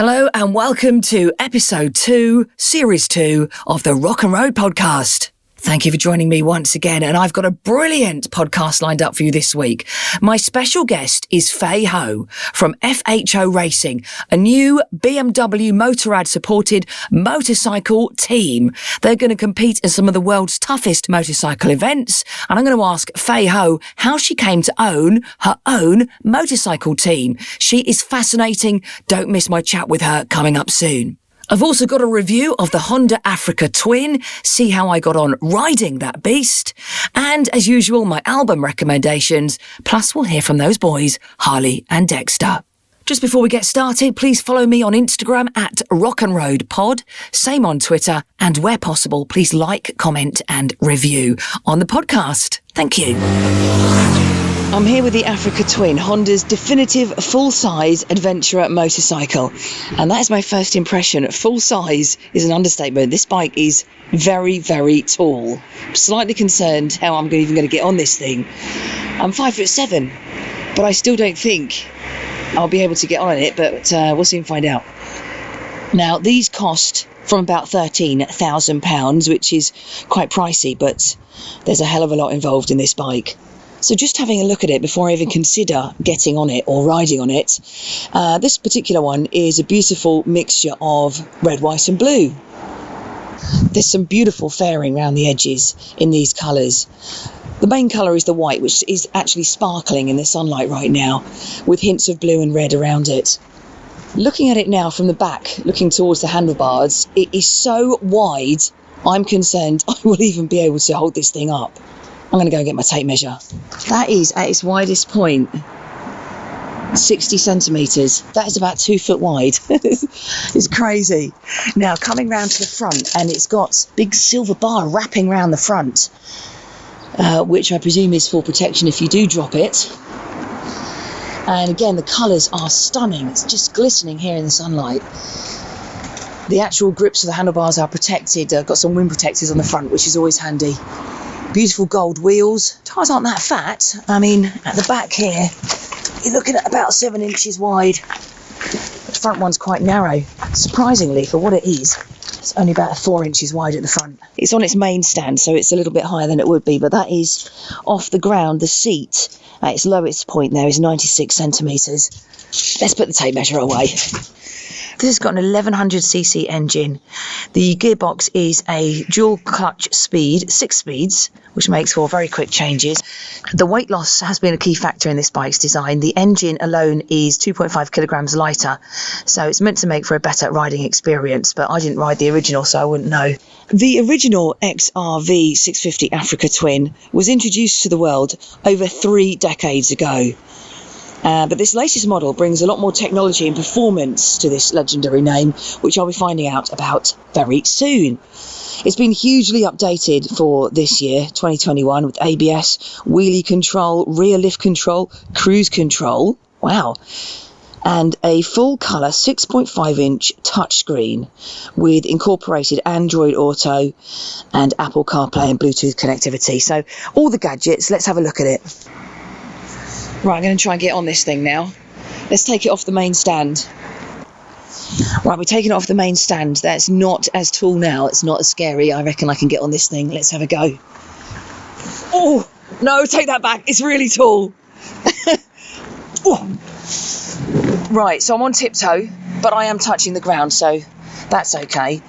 Hello and welcome to episode 2, series 2 of the Rock and Road podcast. Thank you for joining me once again, and I've got a brilliant podcast lined up for you this week. My special guest is Faye from Fho Racing, a new BMW Motorrad-supported motorcycle team. They're going to compete in some of the world's toughest motorcycle events, and I'm going to ask Faye how she came to own her own motorcycle team. She is fascinating. Don't miss my chat with her coming up soon. I've also got a review of the Honda Africa Twin, see how I got on riding that beast, and as usual, my album recommendations, plus we'll hear from those boys, Harley and Dexter. Just before we get started, please follow me on Instagram at Rock and Road Pod, same on Twitter, and where possible, please like, comment and review on the podcast. Thank you. I'm here with the Africa Twin, Honda's definitive full-size adventurer motorcycle. And that is my first impression. Full-size is an understatement. This bike is very, very tall. I'm slightly concerned how I'm even going to get on this thing. I'm 5'7", but I still don't think I'll be able to get on it, but we'll soon find out. Now, these cost from about £13,000, which is quite pricey, but there's a hell of a lot involved in this bike. So just having a look at it before I even consider getting on it or riding on it, this particular one is a beautiful mixture of red, white and blue. There's some beautiful fairing around the edges in these colours. The main colour is the white, which is actually sparkling in the sunlight right now, with hints of blue and red around it. Looking at it now from the back, looking towards the handlebars, it is so wide, I'm concerned I will even be able to hold this thing up. I'm going to go and get my tape measure. That is, at its widest point, 60 centimetres. That is about 2 foot wide. It's crazy. Now, coming round to the front, and it's got big silver bar wrapping around the front, which I presume is for protection if you do drop it. And again, the colours are stunning. It's just glistening here in the sunlight. The actual grips of the handlebars are protected. Got some wind protectors on the front, which is always handy. Beautiful gold wheels. Tyres aren't that fat. I mean, at the back here, you're looking at about 7 inches wide. The front one's quite narrow. Surprisingly, for what it is, it's only about 4 inches wide at the front. It's on its main stand, so it's a little bit higher than it would be, but that is off the ground. The seat at its lowest point there is 96 centimetres. Let's put the tape measure away. This has got an 1100cc engine. The gearbox is a dual clutch speed, 6 speeds, which makes for very quick changes. The weight loss has been a key factor in this bike's design. The engine alone is 2.5 kilograms lighter, so it's meant to make for a better riding experience, but I didn't ride the original, so I wouldn't know. The original XRV 650 Africa Twin was introduced to the world over 3 decades ago. But this latest model brings a lot more technology and performance to this legendary name, which I'll be finding out about very soon. It's been hugely updated for this year, 2021, with ABS, wheelie control, rear lift control, cruise control, wow, and a full colour 6.5-inch touchscreen with incorporated Android Auto and Apple CarPlay and Bluetooth connectivity. So all the gadgets, let's have a look at it. Right, I'm going to try and get on this thing now. Let's take it off the main stand. Right, we're taking it off the main stand. That's not as tall now. It's not as scary. I reckon I can get on this thing. Let's have a go. Oh, no, take that back. It's really tall. Oh. Right, so I'm on tiptoe, but I am touching the ground, so that's okay.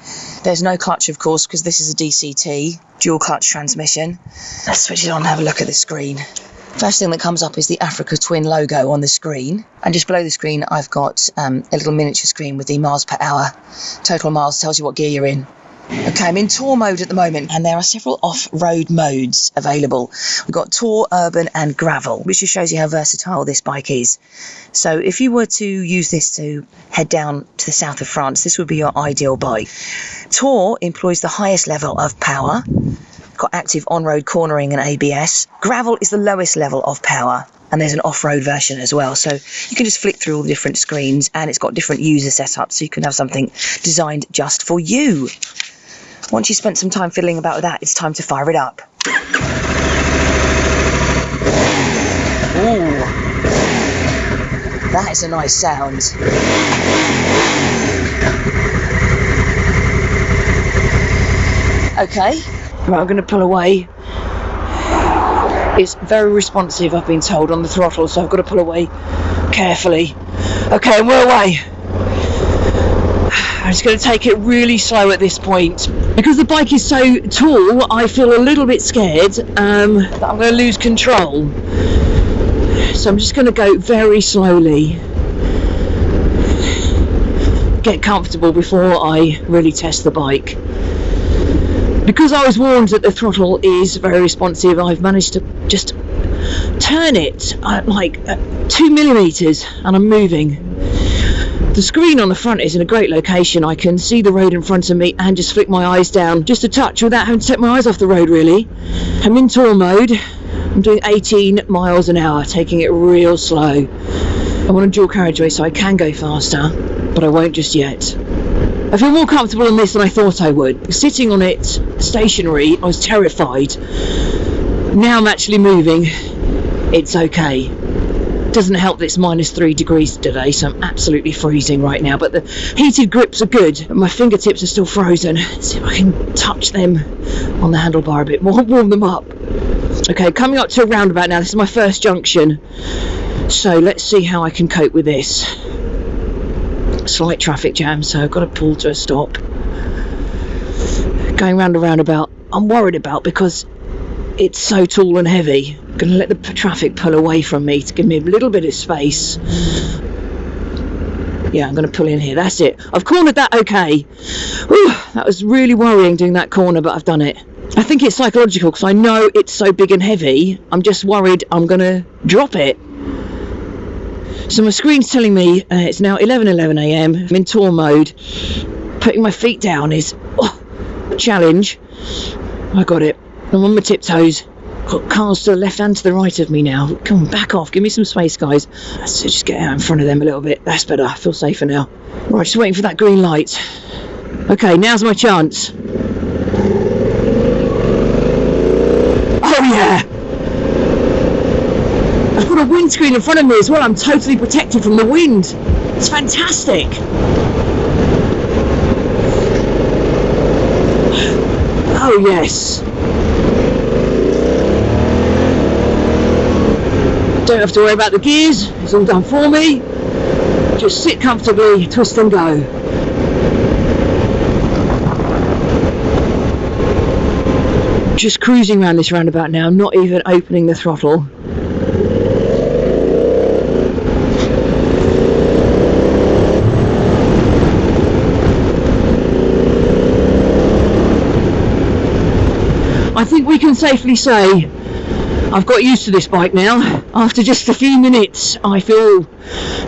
There's no clutch, of course, because this is a DCT, dual clutch transmission. Let's switch it on and have a look at the screen. First thing that comes up is the Africa Twin logo on the screen, and just below the screen I've got a little miniature screen with the miles per hour. Total miles tells you what gear you're in. Okay, I'm in Tour mode at the moment, and there are several off-road modes available. We've got Tour, Urban and Gravel, which just shows you how versatile this bike is. So if you were to use this to head down to the south of France, this would be your ideal bike. Tour employs the highest level of power, got active on-road cornering and ABS. Gravel is the lowest level of power, and there's an off-road version as well, so you can just flick through all the different screens, and it's got different user setups, so you can have something designed just for you. Once you've spent some time fiddling about with that, it's time to fire it up. Ooh, that is a nice sound. Okay. Right, I'm going to pull away. It's very responsive, I've been told, on the throttle, so I've got to pull away carefully. Okay, and we're away. I'm just going to take it really slow at this point. Because the bike is so tall, I feel a little bit scared that I'm going to lose control. So I'm just going to go very slowly. Get comfortable before I really test the bike. Because I was warned that the throttle is very responsive, I've managed to just turn it like 2 millimeters and I'm moving. The screen on the front is in a great location. I can see the road in front of me and just flick my eyes down just a touch without having to take my eyes off the road really. I'm in tour mode. I'm doing 18 miles an hour, taking it real slow. I'm on a dual carriageway so I can go faster, but I won't just yet. I feel more comfortable on this than I thought I would. Sitting on it stationary, I was terrified. Now I'm actually moving. It's okay. Doesn't help that it's -3 degrees today, so I'm absolutely freezing right now, but the heated grips are good. My fingertips are still frozen. Let's see if I can touch them on the handlebar a bit more, warm them up. Okay, coming up to a roundabout now. This is my first junction, so let's see how I can cope with this. Slight traffic jam, so I've got to pull to a stop. Going round a roundabout, I'm worried about because it's so tall and heavy. I'm going to let the traffic pull away from me to give me a little bit of space. Yeah, I'm going to pull in here. That's it. I've cornered that okay. Whew, that was really worrying doing that corner, but I've done it. I think it's psychological because I know it's so big and heavy. I'm just worried I'm going to drop it. So my screen's telling me it's now 11:11 a.m. I'm in tour mode. Putting my feet down is a challenge. I got it. I'm on my tiptoes. Got cars to the left and to the right of me now. Come on, back off. Give me some space, guys. Let's just get out in front of them a little bit. That's better. I feel safer now. Right, just waiting for that green light. Okay, now's my chance. Oh, yeah. I've got a windscreen in front of me as well. I'm totally protected from the wind. It's fantastic. Oh, yes. Don't have to worry about the gears. It's all done for me. Just sit comfortably, twist and go. Just cruising around this roundabout now, not even opening the throttle. I think we can safely say I've got used to this bike now. After just a few minutes, I feel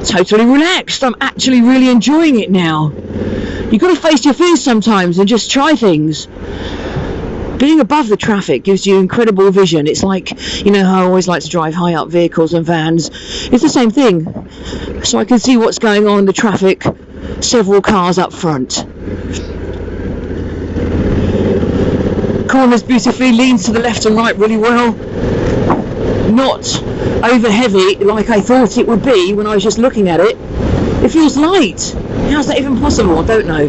totally relaxed. I'm actually really enjoying it now. You've got to face your fears sometimes and just try things. Being above the traffic gives you incredible vision. It's like, you know how I always like to drive high up vehicles and vans. It's the same thing. So I can see what's going on in the traffic, several cars up front. Corners beautifully, leans to the left and right really well. Not over heavy like I thought it would be when I was just looking at it. It feels light. How's that even possible? I don't know.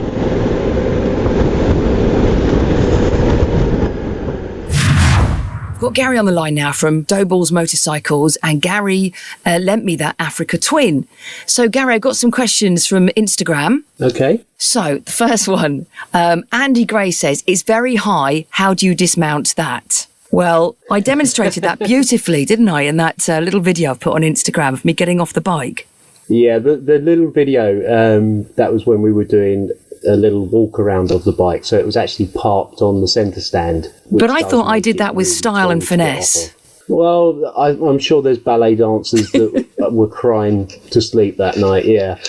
I've got Gary on the line now from Doughballs Motorcycles, and Gary lent me that Africa Twin. So Gary, I've got some questions from Instagram. Okay. So the first one, Andy Gray says, it's very high. How do you dismount that? Well, I demonstrated that beautifully, didn't I, in that little video I've put on Instagram of me getting off the bike? Yeah, the little video, that was when we were doing a little walk around of the bike. So it was actually parked on the centre stand. But I thought I did that with style and finesse. Well, I'm sure there's ballet dancers that were crying to sleep that night, yeah.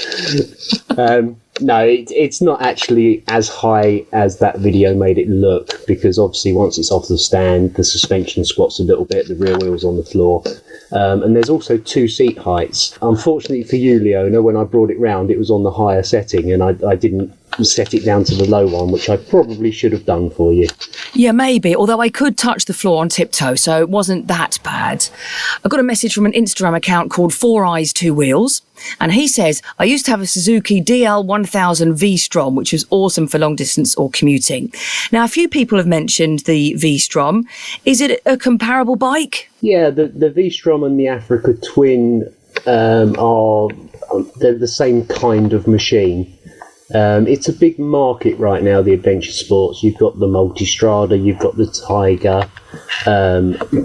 No, it's not actually as high as that video made it look, because obviously once it's off the stand, the suspension squats a little bit, the rear wheel's on the floor. And there's also 2 seat heights. Unfortunately for you, Leona, when I brought it round, it was on the higher setting, and I didn't set it down to the low one, which I probably should have done for you. Yeah, maybe. Although I could touch the floor on tiptoe, so it wasn't that bad. I got a message from an Instagram account called Four Eyes, Two Wheels. And he says, I used to have a Suzuki DL1000 V-Strom, which was awesome for long distance or commuting. Now, a few people have mentioned the V-Strom. Is it a comparable bike? Yeah, the V-Strom and the Africa Twin they're the same kind of machine. It's a big market right now, the adventure sports. You've got the Multistrada, you've got the Tiger.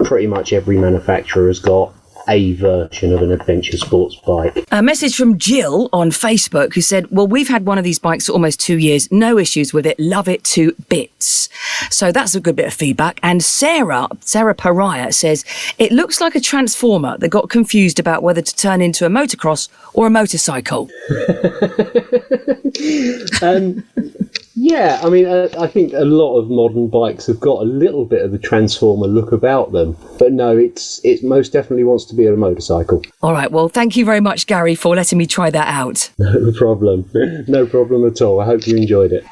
Pretty much every manufacturer has got a version of an adventure sports bike. A message from Jill on Facebook who said, well, we've had one of these bikes for almost 2 years. No issues with it. Love it to bits. So that's a good bit of feedback. And Sarah Pariah says, it looks like a transformer that got confused about whether to turn into a motocross or a motorcycle. Yeah, I mean, I think a lot of modern bikes have got a little bit of the transformer look about them. But no, it most definitely wants to be a motorcycle. All right, well, thank you very much, Gary, for letting me try that out. No problem. No problem at all. I hope you enjoyed it.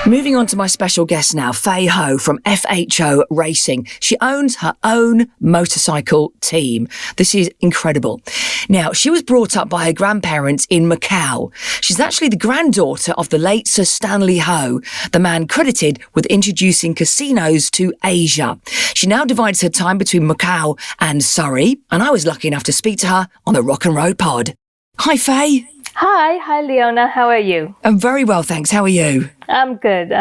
Moving on to my special guest now, Faye Ho from Fho Racing. She owns her own motorcycle team. This is incredible. Now, she was brought up by her grandparents in Macau. She's actually the granddaughter of the late Sir Stanley Ho, the man credited with introducing casinos to Asia. She now divides her time between Macau and Surrey, and I was lucky enough to speak to her on the Rock and Road Pod. Hi, Faye. Hi Leona, how are you? I'm very well, thanks. How are you? I'm good.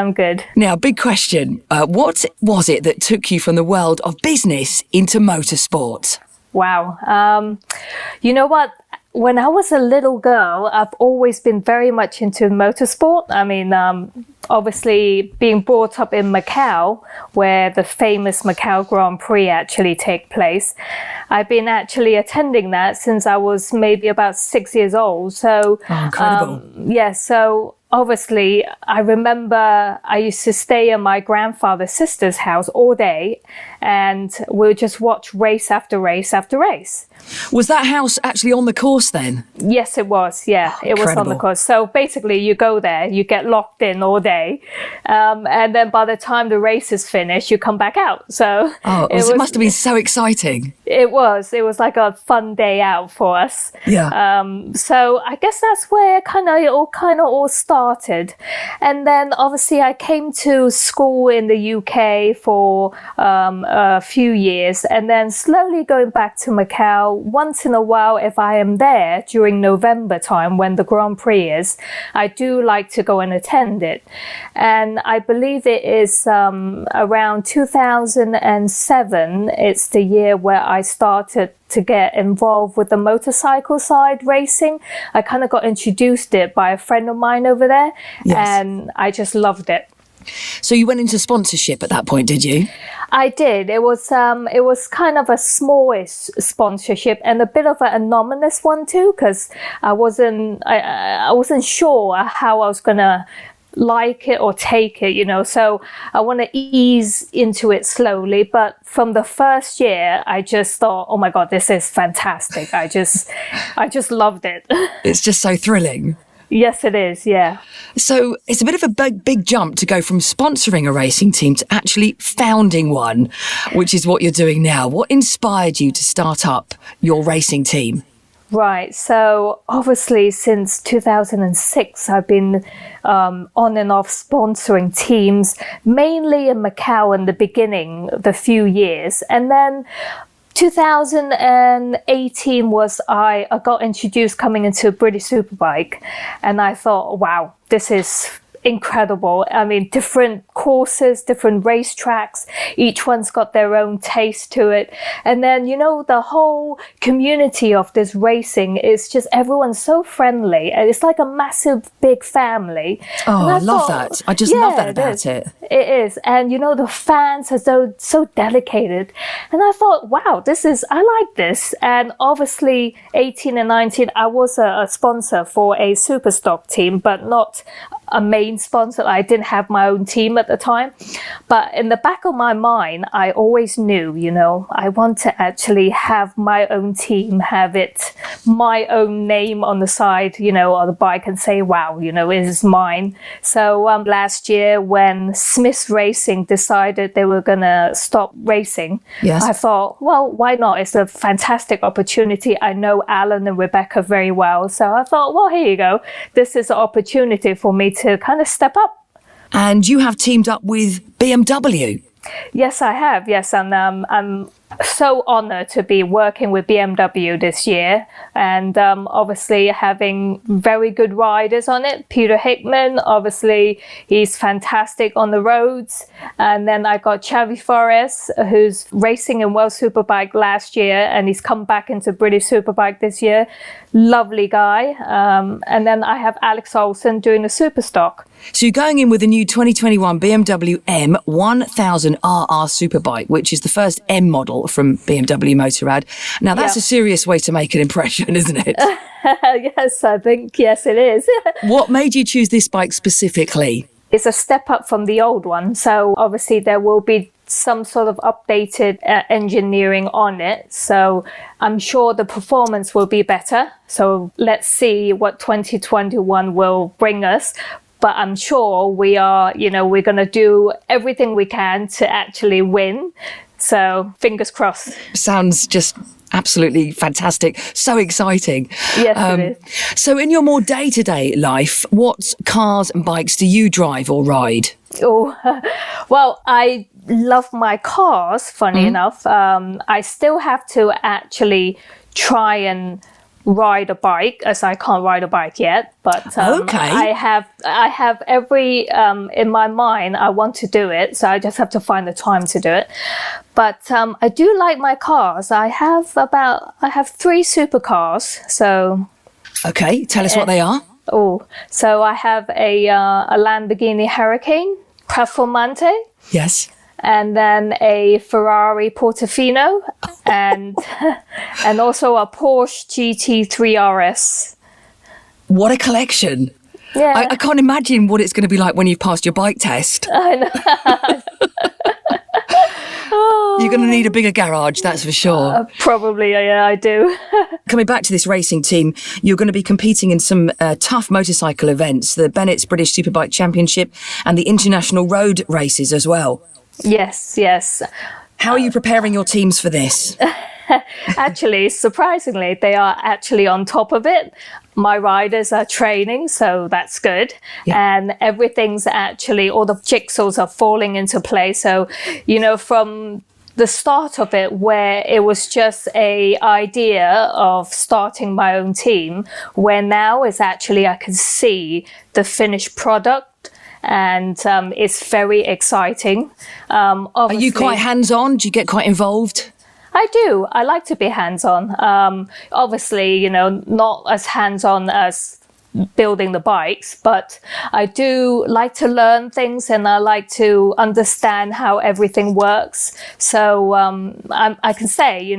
Now, big question. What was it that took you from the world of business into motorsport? Wow. You know what? When I was a little girl, I've always been very much into motorsport. I mean, obviously being brought up in Macau, where the famous Macau Grand Prix actually take place. I've been actually attending that since I was maybe about 6 years old. So, incredible. So obviously I remember I used to stay at my grandfather's sister's house all day, and we'll just watch race after race after race. Was that house actually on the course then? Yes, it was. Yeah, it was on the course. So basically you go there, you get locked in all day. And then by the time the race is finished, you come back out. So it must have been so exciting. It was like a fun day out for us. Yeah. So I guess that's where it all started. And then obviously I came to school in the UK for a few years, and then slowly going back to Macau. Once in a while, if I am there during November time when the Grand Prix is, I do like to go and attend it. And I believe it is around 2007. It's the year where I started to get involved with the motorcycle side racing. I kind of got introduced it by a friend of mine over there. Yes. And I just loved it. So you went into sponsorship at that point, did you? I did. It was kind of a smallish sponsorship and a bit of an anonymous one too, because I wasn't sure how I was gonna like it or take it, so I want to ease into it slowly. But from the first year, I just thought, oh my God, this is fantastic. I just loved it. It's just so thrilling. Yes, it is. Yeah. So it's a bit of a big jump to go from sponsoring a racing team to actually founding one, which is what you're doing now. What inspired you to start up your racing team? Right. So obviously since 2006, I've been on and off sponsoring teams, mainly in Macau in the beginning, the few years. And then 2018 was I got introduced coming into British Superbike, and I thought, wow, this is incredible. I mean, different courses, different racetracks, each one's got their own taste to it. And then, the whole community of this racing is just everyone's so friendly. It's like a massive, big family. Oh, I love that. I just love that about it. It is. And, the fans are so dedicated. And I thought, wow, I like this. And obviously, 18 and 19, I was a sponsor for a super stock team, but not a main main sponsor. I didn't have my own team at the time. But in the back of my mind, I always knew, I want to actually have my own team, have it my own name on the side, on the bike and say, wow, it is mine. So last year when Smith Racing decided they were going to stop racing, Yes. I thought, well, why not? It's a fantastic opportunity. I know Alan and Rebecca very well. So I thought, well, here you go. This is an opportunity for me to kind of step up. And you have teamed up with BMW. Yes, I have. Yes, and I'm so honored to be working with BMW this year, and obviously having very good riders on it. Peter Hickman, obviously, he's fantastic on the roads. And then I got Xavi Forres, who's racing in World Superbike last year, and he's come back into British Superbike this year. Lovely guy. And then I have Alex Olsen doing the Superstock. So you're going in with a new 2021 BMW M 1000RR Superbike, which is the first M model from BMW Motorrad. Now, that's a serious way to make an impression, isn't it? Yes, I think, yes, it is. What made you choose this bike specifically? It's a step up from the old one. So obviously there will be some sort of updated engineering on it. So I'm sure the performance will be better. So let's see what 2021 will bring us. But I'm sure we are, we're going to do everything we can to actually win. So fingers crossed. Sounds just absolutely fantastic. So exciting. Yes, it is. So in your more day-to-day life, what cars and bikes do you drive or ride? Oh, well, I love my cars, funny enough. I still have to actually try and ride a bike, as I can't ride a bike yet, but Okay. I have every in my mind I want to do it, so I just have to find the time to do it. But I do like my cars. I have 3 supercars. So Okay, tell us what they are. So I have a Lamborghini Hurricane Performante, Yes. and then a Ferrari Portofino, and also a Porsche GT3 RS. What a collection. Yeah, I can't imagine what it's going to be like when you've passed your bike test. I know. You're going to need a bigger garage, that's for sure. Probably, yeah, I do. Coming back to this racing team, you're going to be competing in some tough motorcycle events, the Bennett's British Superbike Championship and the International Road Races as well. Yes. How are you preparing your teams for this? Actually, surprisingly, they are actually on top of it. My riders are training, so that's good. Yeah. And everything's actually, all the jigsaws are falling into place. So, from the start of it, where it was just a idea of starting my own team, where now is actually I can see the finished product. And it's very exciting. Are you quite hands-on? Do you get quite involved? I do. I like to be hands-on. Obviously, not as hands-on as building the bikes, but I do like to learn things and I like to understand how everything works. So I can say,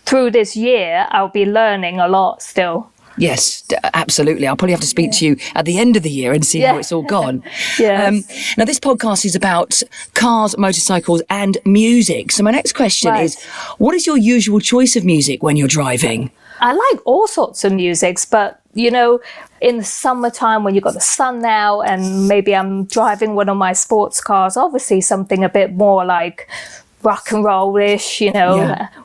through this year, I'll be learning a lot still. Yes, absolutely. I'll probably have to speak to you at the end of the year and see how it's all gone. Yes. Now, this podcast is about cars, motorcycles and music. So my next question is, what is your usual choice of music when you're driving? I like all sorts of musics, but, in the summertime when you've got the sun out and maybe I'm driving one of my sports cars, obviously something a bit more like rock and roll-ish,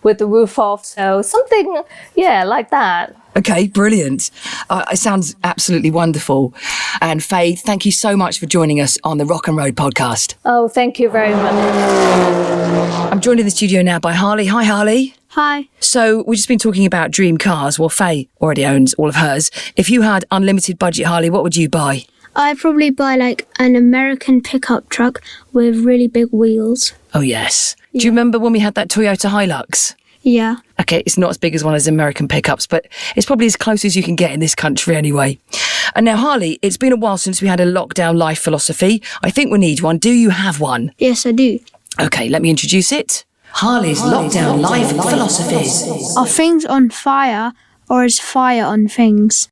with the roof off. So something, like that. Okay, brilliant. It sounds absolutely wonderful. And Faye, thank you so much for joining us on the Rock and Road podcast. Oh, thank you very much. I'm joined in the studio now by Harley. Hi, Harley. Hi. So we've just been talking about dream cars. Well, Faye already owns all of hers. If you had unlimited budget, Harley, what would you buy? I'd probably buy like an American pickup truck with really big wheels. Oh, yes. Do you remember when we had that Toyota Hilux? Yeah. Okay, it's not as big as one of those American pickups, but it's probably as close as you can get in this country anyway. And now, Harley, it's been a while since we had a lockdown life philosophy. I think we need one. Do you have one? Yes, I do. Okay, let me introduce it. Harley's lockdown life philosophies. Are things on fire or is fire on things?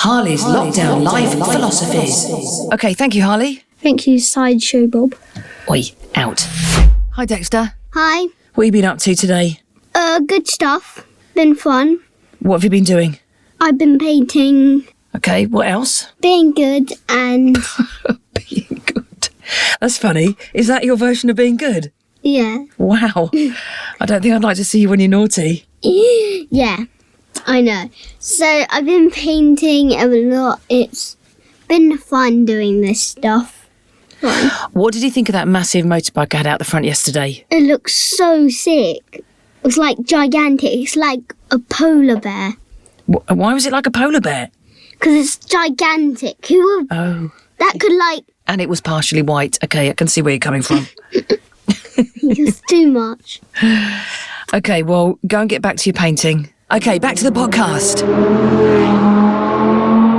Harley's lockdown life philosophies. Okay, thank you, Harley. Thank you, Sideshow Bob. Oi, out. Hi, Dexter. Hi. What have you been up to today? Good stuff. Been fun. What have you been doing? I've been painting, Okay, what else? being good, and Being good. That's funny. Is that your version of being good? yeah. Wow. I don't think I'd like to see you when you're naughty. Yeah, I know. So I've been painting a lot. It's been fun doing this stuff. Fun. What did you think of that massive motorbike I had out the front yesterday? It looks so sick. It's like gigantic. It's like a polar bear. Why was it like a polar bear? Because it's gigantic. Who would... Oh. That could like... And it was partially white. Okay, I can see where you're coming from. It's too much. Okay, well, go and get back to your painting. Okay, back to the podcast.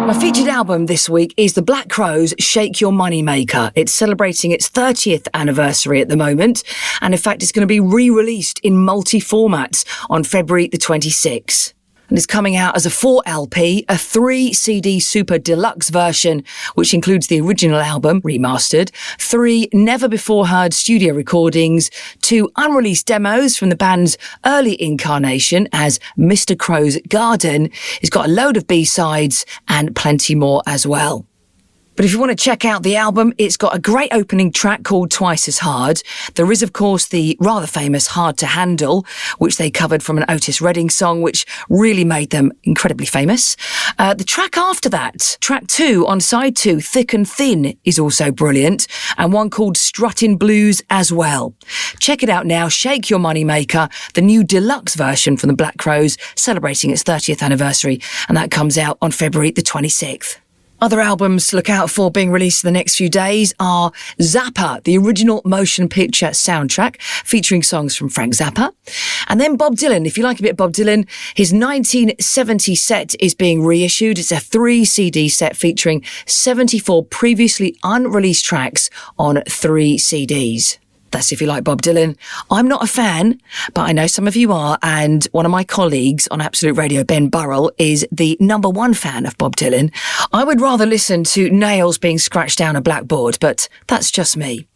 My featured album this week is The Black Crowes' Shake Your Money Maker. It's celebrating its 30th anniversary at the moment, and in fact it's going to be re-released in multi-formats on February the 26th. And it's coming out as a 4 LP, a 3 CD super deluxe version, which includes the original album, remastered, 3 never-before-heard studio recordings, 2 unreleased demos from the band's early incarnation as Mr. Crow's Garden. It's got a load of B-sides and plenty more as well. But if you want to check out the album, it's got a great opening track called Twice as Hard. There is, of course, the rather famous Hard to Handle, which they covered from an Otis Redding song, which really made them incredibly famous. The track after that, track 2 on side 2, Thick and Thin, is also brilliant, and one called Struttin' Blues as well. Check it out now, Shake Your Money Maker, the new deluxe version from the Black Crowes, celebrating its 30th anniversary, and that comes out on February the 26th. Other albums to look out for being released in the next few days are Zappa, the original motion picture soundtrack, featuring songs from Frank Zappa. And then Bob Dylan. If you like a bit of Bob Dylan, his 1970 set is being reissued. It's a 3 CD set featuring 74 previously unreleased tracks on 3 CDs. That's if you like Bob Dylan. I'm not a fan, but I know some of you are, and one of my colleagues on Absolute Radio, Ben Burrell, is the #1 fan of Bob Dylan. I would rather listen to nails being scratched down a blackboard, but that's just me.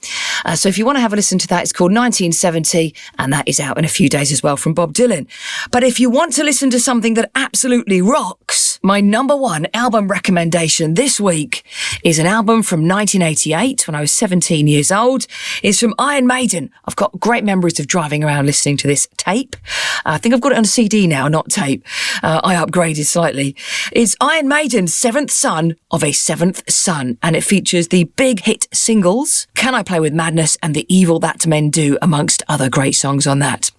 So if you want to have a listen to that, it's called 1970, and that is out in a few days as well from Bob Dylan. But if you want to listen to something that absolutely rocks, my #1 album recommendation this week is an album from 1988 when I was 17 years old. It's from Iron Maiden. I've got great memories of driving around listening to this tape. I think I've got it on CD now, not tape. I upgraded slightly. It's Iron Maiden's 7th Son of a 7th Son, and it features the big hit singles, Can I Play With Madness and The Evil That Men Do, amongst other great songs on that.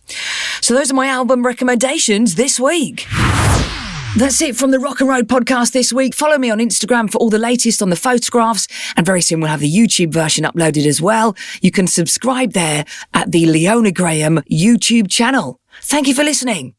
So those are my album recommendations this week. That's it from the Rock and Road podcast this week. Follow me on Instagram for all the latest on the photographs, and very soon we'll have the YouTube version uploaded as well. You can subscribe there at the Leona Graham YouTube channel. Thank you for listening.